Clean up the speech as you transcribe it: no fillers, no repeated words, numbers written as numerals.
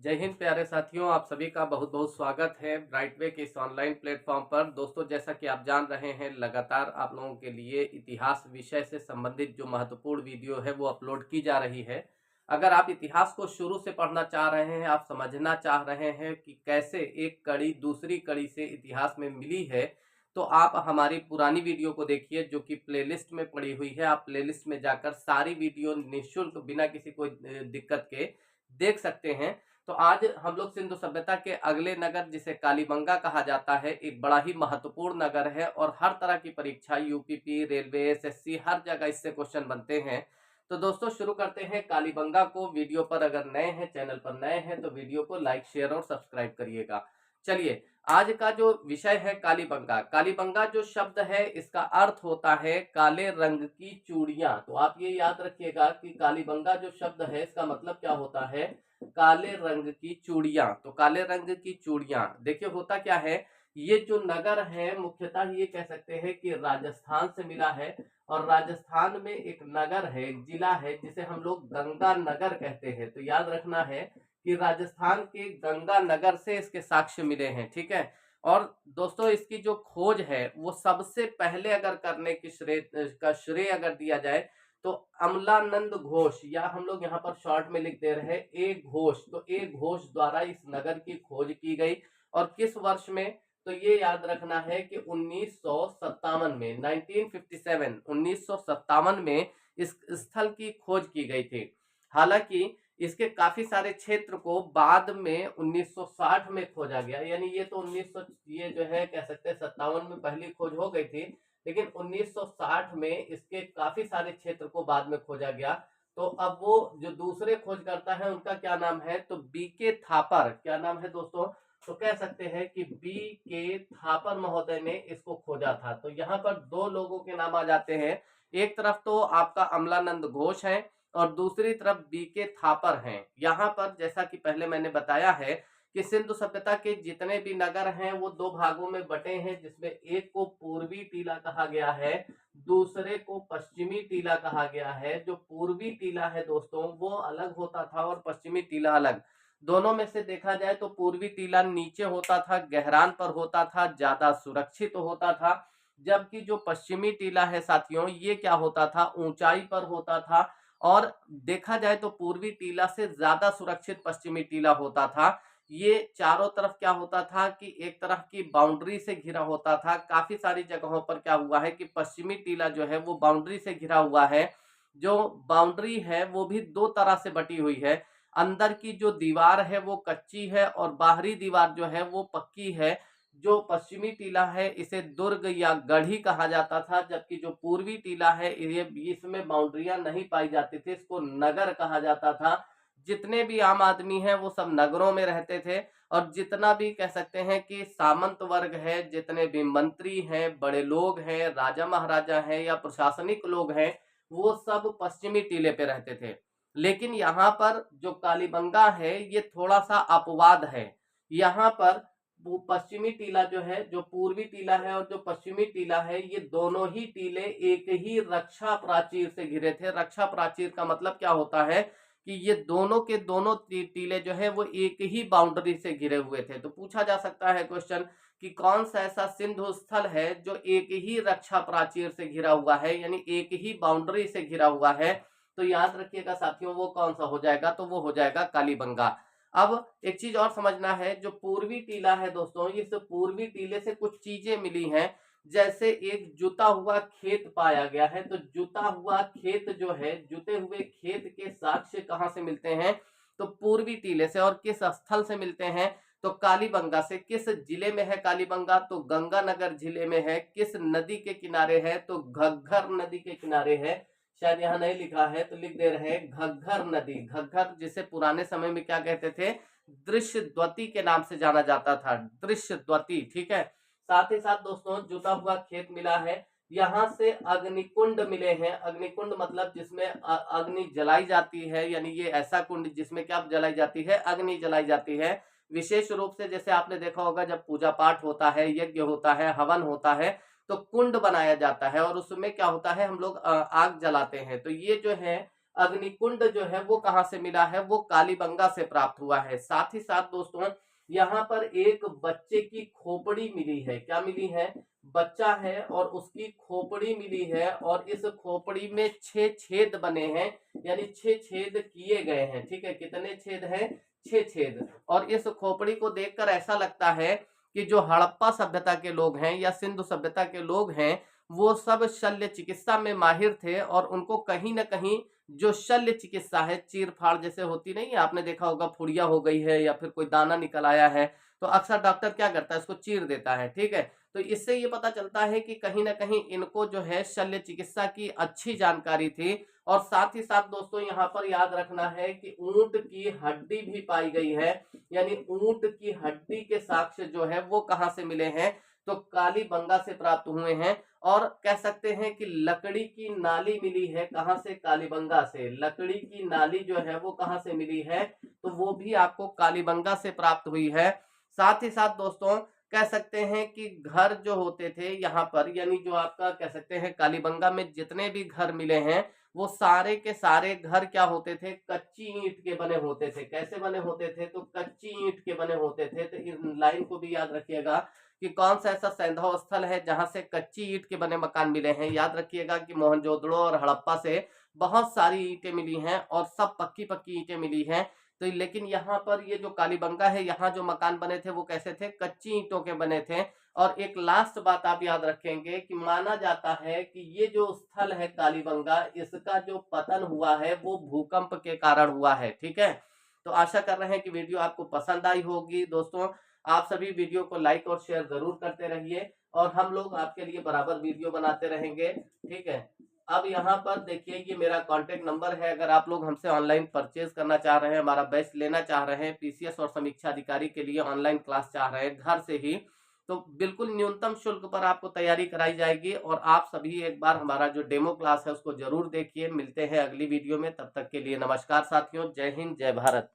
जय हिंद प्यारे साथियों, आप सभी का बहुत बहुत स्वागत है ब्राइट वे के इस ऑनलाइन प्लेटफॉर्म पर। दोस्तों, जैसा कि आप जान रहे हैं, लगातार आप लोगों के लिए इतिहास विषय से संबंधित जो महत्वपूर्ण वीडियो है वो अपलोड की जा रही है। अगर आप इतिहास को शुरू से पढ़ना चाह रहे हैं, आप समझना चाह रहे हैं कि कैसे एक कड़ी दूसरी कड़ी से इतिहास में मिली है, तो आप हमारी पुरानी वीडियो को देखिए जो कि प्लेलिस्ट में पड़ी हुई है। आप प्लेलिस्ट में जाकर सारी वीडियो निःशुल्क बिना किसी कोई दिक्कत के देख सकते हैं। तो आज हम लोग सिंधु सभ्यता के अगले नगर, जिसे कालीबंगा कहा जाता है, एक बड़ा ही महत्वपूर्ण नगर है और हर तरह की परीक्षा, यूपीपी, रेलवे, एसएससी, हर जगह इससे क्वेश्चन बनते हैं। तो दोस्तों, शुरू करते हैं कालीबंगा को। वीडियो पर अगर नए हैं, चैनल पर नए हैं, तो वीडियो को लाइक, शेयर और सब्सक्राइब करिएगा। चलिए, आज का जो विषय है कालीबंगा। कालीबंगा जो शब्द है, इसका अर्थ होता है काले रंग की चूड़ियां। तो आप ये याद रखिएगा कि कालीबंगा जो शब्द है, इसका मतलब क्या होता है, काले रंग की चूड़ियां। तो काले रंग की चूड़ियां, देखिए होता क्या है, ये जो नगर है मुख्यतः ये कह सकते हैं कि राजस्थान से मिला है। और राजस्थान में एक नगर है, एक जिला है, जिसे हम लोग गंगा नगर कहते हैं। तो याद रखना है कि राजस्थान के गंगा नगर से इसके साक्ष्य मिले हैं, ठीक है। और दोस्तों, इसकी जो खोज है वो सबसे पहले अगर करने की श्रेय अगर दिया जाए तो अमलानंद घोष, या हम लोग यहाँ पर शॉर्ट में लिख दे रहे हैं ए घोष। तो ए घोष द्वारा इस नगर की खोज की गई। और किस वर्ष में, तो ये याद रखना है कि 1957 में, 1957 में इस स्थल की खोज की गई थी। हालांकि इसके काफी सारे क्षेत्र को बाद में 1960 में खोजा गया। यानी ये तो 1900, ये जो है कह सकते हैं 57 में पहली खोज हो गई थी, लेकिन 1960 में इसके काफी सारे क्षेत्र को बाद में खोजा गया। तो अब वो जो दूसरे खोजकर्ता है उनका क्या नाम है, तो बीके थापर। क्या नाम है दोस्तों, तो कह सकते हैं कि बीके थापर महोदय ने इसको खोजा था। तो यहाँ पर दो लोगों के नाम आ जाते हैं। एक तरफ तो आपका अमलानंद घोष है और दूसरी तरफ बीके थापर हैं। यहाँ पर जैसा कि पहले मैंने बताया है कि सिंधु सभ्यता के जितने भी नगर हैं वो दो भागों में बटे हैं, जिसमें एक को पूर्वी टीला कहा गया है, दूसरे को पश्चिमी टीला कहा गया है। जो पूर्वी टीला है दोस्तों, वो अलग होता था और पश्चिमी टीला अलग। दोनों में से देखा जाए तो पूर्वी टीला नीचे होता था, गहरान पर होता था, ज्यादा सुरक्षित होता था। जबकि जो पश्चिमी टीला है साथियों, ये क्या होता था, ऊंचाई पर होता था। और देखा जाए तो पूर्वी टीला से ज्यादा सुरक्षित पश्चिमी टीला होता था। ये चारों तरफ क्या होता था कि एक तरफ की बाउंड्री से घिरा होता था। काफी सारी जगहों पर क्या हुआ है कि पश्चिमी टीला जो है वो बाउंड्री से घिरा हुआ है। जो बाउंड्री है वो भी दो तरह से बटी हुई है। अंदर की जो दीवार है वो कच्ची है और बाहरी दीवार जो है वो पक्की है। जो पश्चिमी टीला है इसे दुर्ग या गढ़ी कहा जाता था, जबकि जो पूर्वी टीला है ये इसमें बाउंड्रियां नहीं पाई जाती थी, इसको नगर कहा जाता था। जितने भी आम आदमी हैं वो सब नगरों में रहते थे। और जितना भी कह सकते हैं कि सामंत वर्ग है, जितने भी मंत्री हैं, बड़े लोग हैं, राजा महाराजा हैं या प्रशासनिक लोग हैं, वो सब पश्चिमी टीले पे रहते थे। लेकिन यहाँ पर जो कालीबंगा है ये थोड़ा सा अपवाद है। यहाँ पर वो पश्चिमी टीला जो है, जो पूर्वी टीला है और जो पश्चिमी टीला है, ये दोनों ही टीले एक ही रक्षा प्राचीर से घिरे थे। रक्षा प्राचीर का मतलब क्या होता है कि ये दोनों के दोनों टीले जो है वो एक ही बाउंड्री से घिरे हुए थे। तो पूछा जा सकता है क्वेश्चन कि कौन सा ऐसा सिंधु स्थल है जो एक ही रक्षा प्राचीर से घिरा हुआ है, यानी एक ही बाउंड्री से घिरा हुआ है। तो याद रखिएगा साथियों, वो कौन सा हो जाएगा, तो वो हो जाएगा कालीबंगा। अब एक चीज और समझना है, जो पूर्वी टीला है दोस्तों, इस पूर्वी टीले से कुछ चीजें मिली हैं। जैसे एक जुता हुआ खेत पाया गया है। तो जुता हुआ खेत जो है, जुते हुए खेत के साक्ष्य कहाँ से मिलते हैं, तो पूर्वी टीले से। और किस स्थल से मिलते हैं, तो कालीबंगा से। किस जिले में है कालीबंगा, तो गंगानगर जिले में है। किस नदी के किनारे है, तो घग्घर नदी के किनारे है। शायद यहाँ नहीं लिखा है तो लिख दे रहे हैं घग्घर नदी। घग्घर जिसे पुराने समय में क्या कहते थे, दृश्य द्वती के नाम से जाना जाता था, दृश्य द्वती, ठीक है। साथ ही साथ दोस्तों, जुता हुआ खेत मिला है। यहाँ से अग्निकुंड मिले हैं। अग्निकुंड मतलब जिसमें अग्नि जलाई जाती है, यानी ये ऐसा कुंड जिसमें क्या जलाई जाती है, अग्नि जलाई जाती है। विशेष रूप से जैसे आपने देखा होगा, जब पूजा पाठ होता है, यज्ञ होता है, हवन होता है, तो कुंड बनाया जाता है और उसमें क्या होता है, हम लोग आग जलाते हैं। तो ये जो है अग्निकुंड जो है वो कहाँ से मिला है, वो कालीबंगा से प्राप्त हुआ है। साथ ही साथ दोस्तों यहाँ पर एक बच्चे की खोपड़ी मिली है। क्या मिली है? बच्चा है और उसकी खोपड़ी मिली है, और इस खोपड़ी में 6 छेद बने हैं, यानी 6 छेद किए गए हैं। ठीक है, कितने छेद हैं? 6 छेद। और इस खोपड़ी को देखकर ऐसा लगता है कि जो हड़प्पा सभ्यता के लोग हैं या सिंधु सभ्यता के लोग हैं, वो सब शल्य चिकित्सा में माहिर थे, और उनको कहीं ना कहीं जो शल्य चिकित्सा है, चीर फाड़ जैसे होती नहीं है, आपने देखा होगा, फुड़िया हो गई है या फिर कोई दाना निकल आया है, तो अक्सर डॉक्टर क्या करता है, इसको चीर देता है। ठीक है, तो इससे ये पता चलता है कि कहीं ना कहीं इनको जो है शल्य चिकित्सा की अच्छी जानकारी थी। और साथ ही साथ दोस्तों यहाँ पर याद रखना है कि ऊंट की हड्डी भी पाई गई है, यानी ऊंट की हड्डी के साक्ष्य जो है वो कहाँ से मिले हैं, तो कालीबंगा से प्राप्त हुए हैं। और कह सकते हैं कि लकड़ी की नाली मिली है, कहां से? कालीबंगा से। लकड़ी की नाली जो है वो कहां से मिली है, तो वो भी आपको कालीबंगा से प्राप्त हुई है। साथ ही साथ दोस्तों कह सकते हैं कि घर जो होते थे यहाँ पर, यानी जो आपका कह सकते हैं कालीबंगा में जितने भी घर मिले हैं, वो सारे के सारे घर क्या होते थे? कच्ची ईंट के बने होते थे। कैसे बने होते थे? तो कच्ची ईंट के बने होते थे। तो इस लाइन को भी याद रखिएगा कि कौन सा ऐसा सैंधव स्थल है जहां से कच्ची ईंट के बने मकान मिले हैं। याद रखिएगा कि मोहनजोदड़ो और हड़प्पा से बहुत सारी ईंटें मिली हैं, और सब पक्की पक्की ईंटें मिली हैं। तो लेकिन यहाँ पर ये जो कालीबंगा है, यहाँ जो मकान बने थे वो कैसे थे? कच्ची ईंटों के बने थे। और एक लास्ट बात आप याद रखेंगे कि माना जाता है कि ये जो स्थल है कालीबंगा, इसका जो पतन हुआ है वो भूकंप के कारण हुआ है। ठीक है, तो आशा कर रहे हैं कि वीडियो आपको पसंद आई होगी। दोस्तों आप सभी वीडियो को लाइक और शेयर जरूर करते रहिए, और हम लोग आपके लिए बराबर वीडियो बनाते रहेंगे। ठीक है, अब यहाँ पर देखिए, ये मेरा कांटेक्ट नंबर है। अगर आप लोग हमसे ऑनलाइन परचेज करना चाह रहे हैं, हमारा बैच लेना चाह रहे हैं, पीसीएस और समीक्षा अधिकारी के लिए ऑनलाइन क्लास चाह रहे हैं घर से ही, तो बिल्कुल न्यूनतम शुल्क पर आपको तैयारी कराई जाएगी। और आप सभी एक बार हमारा जो डेमो क्लास है उसको जरूर देखिए। मिलते हैं अगली वीडियो में, तब तक के लिए नमस्कार साथियों। जय हिंद, जय भारत।